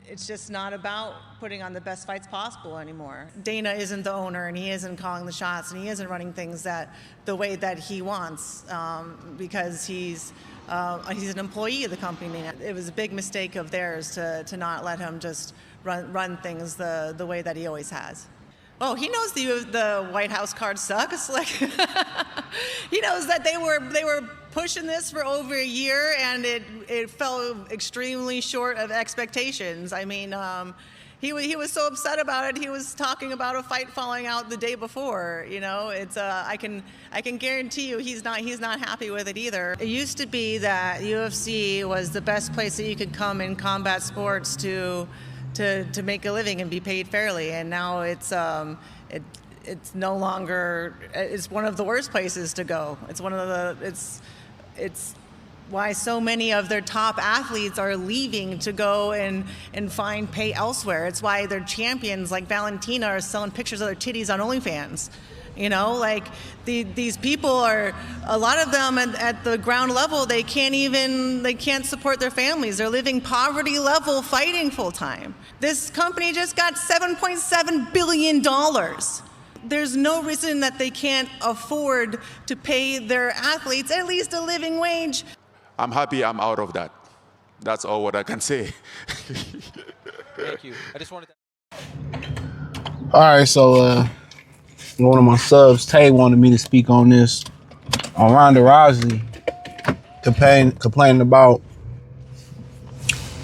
It's just not about putting on the best fights possible anymore. Dana isn't the owner, and he isn't calling the shots, and he isn't running things the way that he wants, because he's an employee of the company. It was a big mistake of theirs to not let him just run things the way that he always has. Oh, he knows the White House card sucks. Like, he knows that they were pushing this for over a year, and it fell extremely short of expectations. I mean, he was so upset about it. He was talking about a fight falling out the day before. You know, it's I can guarantee you he's not happy with it either. It used to be that UFC was the best place that you could come in combat sports to make a living and be paid fairly, and now it's no longer. It's one of the worst places to go. It's why so many of their top athletes are leaving to go and find pay elsewhere. It's why their champions like Valentina are selling pictures of their titties on OnlyFans. You know, like these people are, a lot of them at the ground level, they can't support their families. They're living poverty level fighting full time. This company just got $7.7 billion. There's no reason that they can't afford to pay their athletes at least a living wage. I'm happy I'm out of that. That's all what I can say. Thank you. I just wanted to... All right, so one of my subs, Tay, wanted me to speak on this. On Ronda Rousey complaining about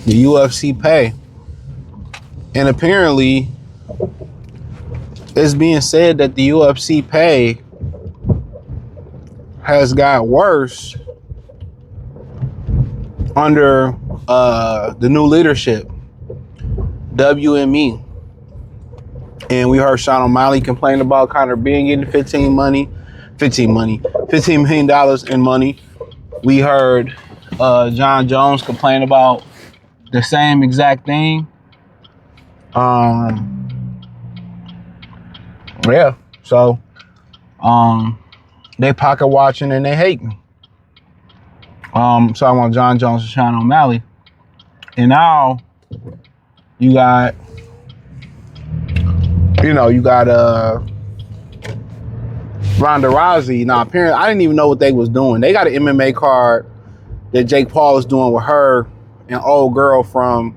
the UFC pay. And apparently, it's being said that the UFC pay has got worse under the new leadership, WME. And we heard Sean O'Malley complain about Conor being getting $15 million in money. We heard John Jones complain about the same exact thing. Yeah, so they pocket watching and they hating. So I want John Jones and Sean O'Malley. And now you got Ronda Rousey. Now apparently I didn't even know what they was doing. They got an MMA card that Jake Paul is doing with her, an old girl from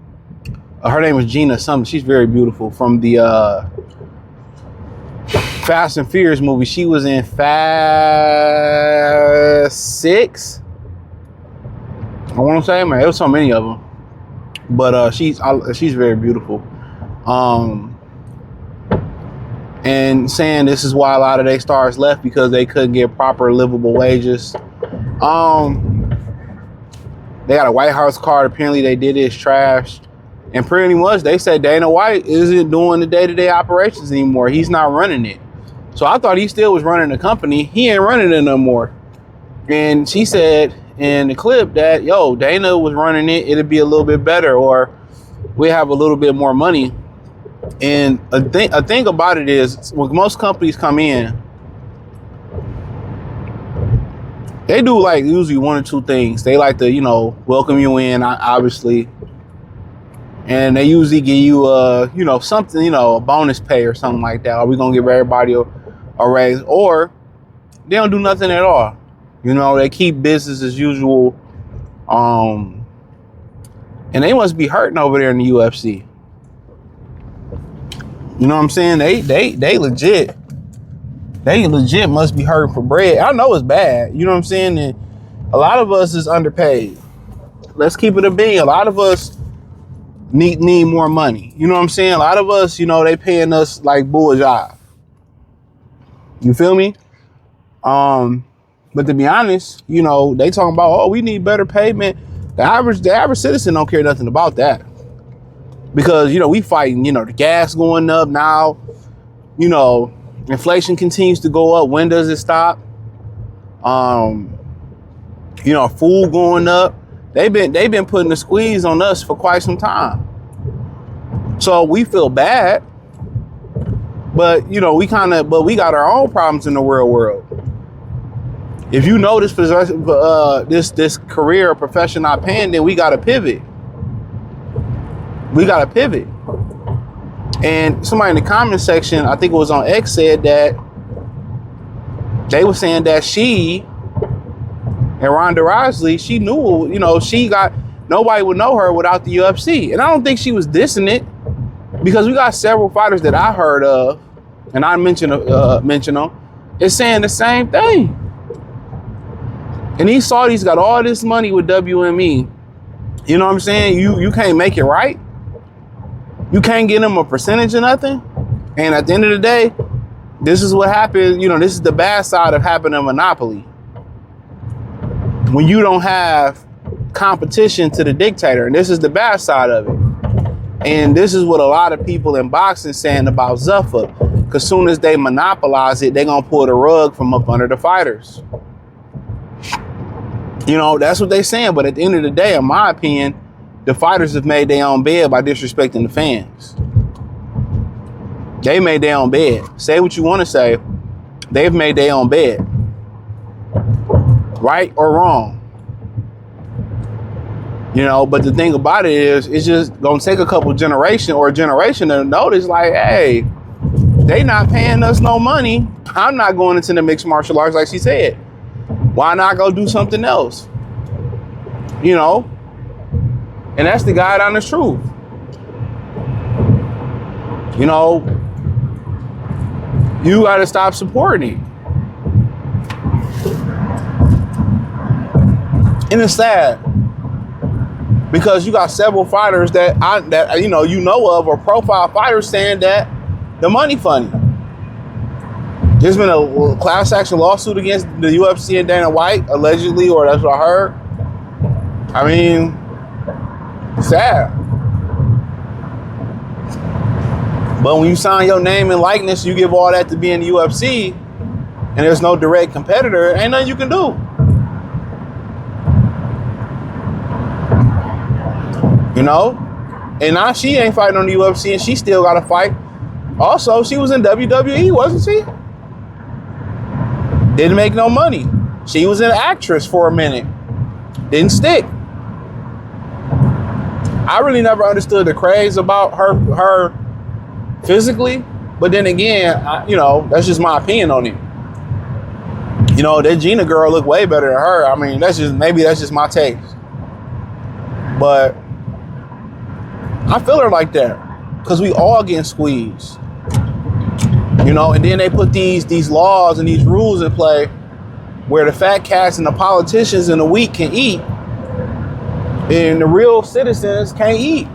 her name is Gina something. She's very beautiful, from the Fast and Furious movie. She was in Fast 6. I want to say, man, it was so many of them. But she's very beautiful. And saying this is why a lot of their stars left, because they couldn't get proper livable wages. They got a White House card. Apparently they did it. It's trash. And pretty much they said Dana White isn't doing the day-to-day operations anymore. He's not running it. So I thought he still was running the company. He ain't running it no more. And she said in the clip that, yo, Dana was running it. It'd be a little bit better, or we have a little bit more money. And a thing about it is, when most companies come in, they do like usually one or two things. They like to, welcome you in, obviously. And they usually give you something, a bonus pay or something like that. Are we gonna give everybody a raise? Or they don't do nothing at all. They keep business as usual. And they must be hurting over there in the UFC. You know what I'm saying? They legit must be hurting for bread. I know it's bad. You know what I'm saying? And a lot of us is underpaid. Let's keep it a bean. A lot of us need more money. You know what I'm saying? A lot of us, they paying us like bull job. You feel me? But to be honest, they talking about, we need better payment. The average citizen don't care nothing about that. Because, we fighting, the gas going up now, inflation continues to go up. When does it stop? Food going up. They've been putting the squeeze on us for quite some time. So we feel bad, but we got our own problems in the real world. If you know this career or profession not paying, then we gotta pivot. We gotta pivot. And somebody in the comment section, I think it was on X, said that they were saying that she and Ronda Rousey, she knew, nobody would know her without the UFC. And I don't think she was dissing it, because we got several fighters that I heard of, and I mention them, is saying the same thing. And these Saudis got all this money with WME. You know what I'm saying? You can't make it right. You can't get them a percentage of nothing. And at the end of the day, this is what happens. This is the bad side of having a monopoly. When you don't have competition to the dictator. And this is the bad side of it. And this is what a lot of people in boxing saying about Zuffa. Because soon as they monopolize it, they're going to pull the rug from up under the fighters. That's what they're saying. But at the end of the day, in my opinion, the fighters have made their own bed by disrespecting the fans. They made their own bed. Say what you want to say. They've made their own bed. Right or wrong. But the thing about it is, it's just going to take a couple generation to notice, like, hey, they not paying us no money. I'm not going into the mixed martial arts, like she said. Why not go do something else? And that's the God honest truth. You got to stop supporting it. And it's sad, because you got several fighters that you know of, or profile fighters, saying that the money funny. There's been a class action lawsuit against the UFC and Dana White, allegedly, or that's what I heard. I mean, sad. But when you sign your name and likeness, you give all that to be in the UFC, and there's no direct competitor, ain't nothing you can do. And now she ain't fighting on the UFC, and she still got to fight. Also, she was in WWE, wasn't she? Didn't make no money. She was an actress for a minute. Didn't stick. I really never understood the craze about her physically, but then again, that's just my opinion on it. That Gina girl looked way better than her. I mean, that's just my taste. But I feel her like that, because we all getting squeezed. And then they put these laws and these rules in play where the fat cats and the politicians and the weak can eat, and the real citizens can't eat.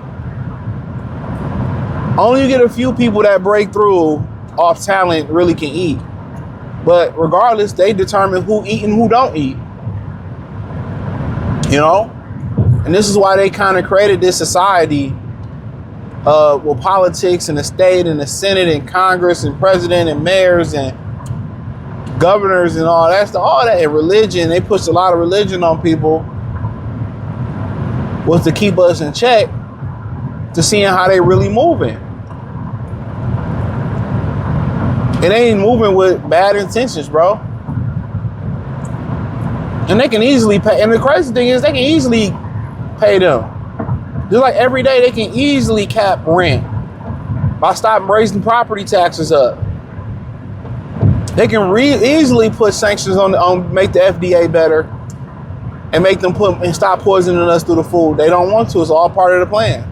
Only you get a few people that break through off talent really can eat. But regardless, they determine who eat and who don't eat. And this is why they kind of created this society with politics and the state and the Senate and Congress and president and mayors and governors and all that, and religion. They pushed a lot of religion on people, was to keep us in check, to seeing how they really moving. And they ain't moving with bad intentions, bro. And they can easily pay. And the crazy thing is, they can easily pay them. Just like every day, they can easily cap rent by stopping raising property taxes up. They can easily put sanctions on make the FDA better, and make them stop poisoning us through the food. They don't want to. It's all part of the plan.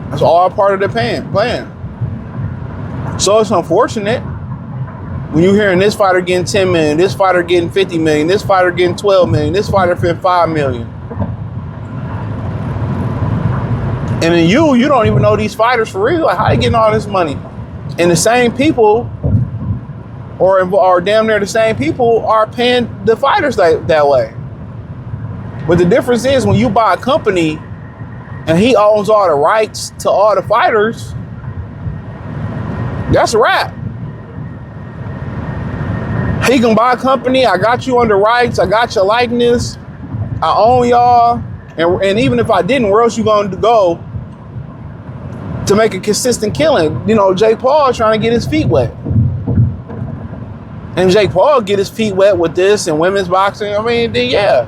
That's all part of the plan. So it's unfortunate when you're hearing this fighter getting 10 million, this fighter getting 50 million, this fighter getting 12 million, this fighter getting 5 million. And then you don't even know these fighters for real. Like, how you getting all this money? And the same people, or damn near the same people, are paying the fighters that way. But the difference is, when you buy a company and he owns all the rights to all the fighters, that's a wrap. He can buy a company. I got you under rights. I got your likeness. I own y'all. And even if I didn't, where else you going to go to make a consistent killing. You know, Jake Paul trying to get his feet wet. And Jake Paul get his feet wet with this and women's boxing, I mean, then yeah.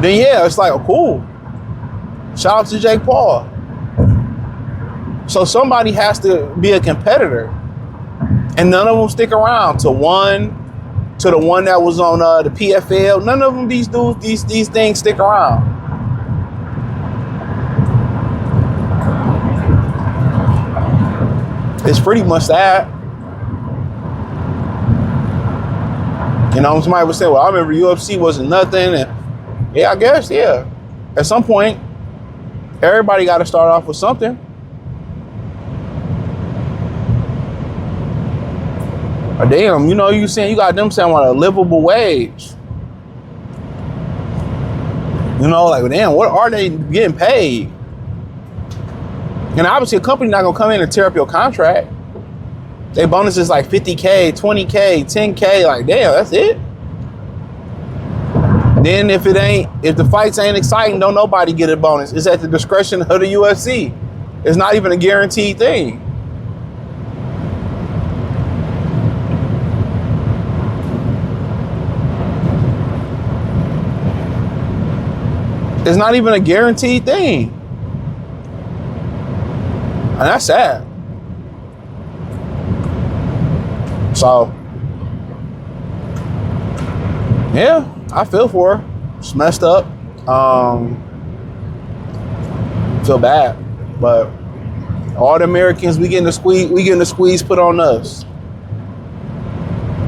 Then yeah, it's like, oh, cool. Shout out to Jake Paul. So somebody has to be a competitor. And none of them stick around to the one that was on the PFL. None of them, these dudes, these things stick around. It's pretty much that. You know, somebody would say, well, I remember UFC wasn't nothing. And yeah, I guess, yeah. At some point, everybody got to start off with something. Or damn, you know, you got them saying what a livable wage. You know, like, damn, what are they getting paid? And obviously a company not gonna come in and tear up your contract. They bonuses like 50K, 20K, 10K, like damn, that's it. Then if the fights ain't exciting, don't nobody get a bonus. It's at the discretion of the UFC. It's not even a guaranteed thing. It's not even a guaranteed thing. And that's sad. So, yeah, I feel for her. It's messed up. Feel bad. But all the Americans, we getting the squeeze put on us.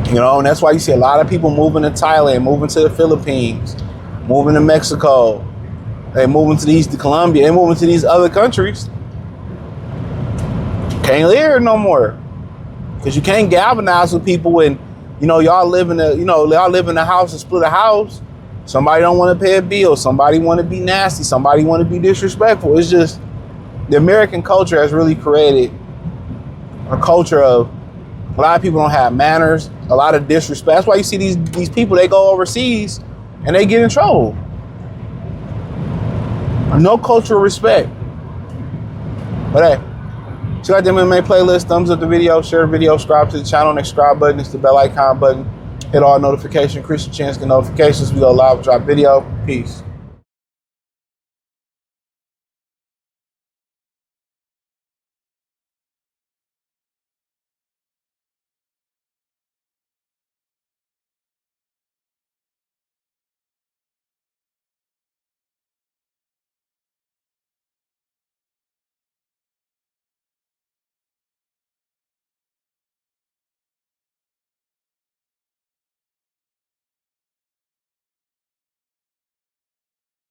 You know, and that's why you see a lot of people moving to Thailand, moving to the Philippines, moving to Mexico. They moving to Colombia, they moving to these other countries. Can't live here no more. Because you can't galvanize with people when, you know, y'all live in a house and split a house. Somebody don't want to pay a bill. Somebody want to be nasty. Somebody want to be disrespectful. It's just, the American culture has really created a culture of a lot of people don't have manners, a lot of disrespect. That's why you see these people, they go overseas and they get in trouble. No cultural respect. But hey, check out the MMA playlist, thumbs up the video, share the video, subscribe to the channel, next subscribe button, it's the bell icon button. Hit all notifications, increase your chance to get notifications. We go live, drop video. Peace.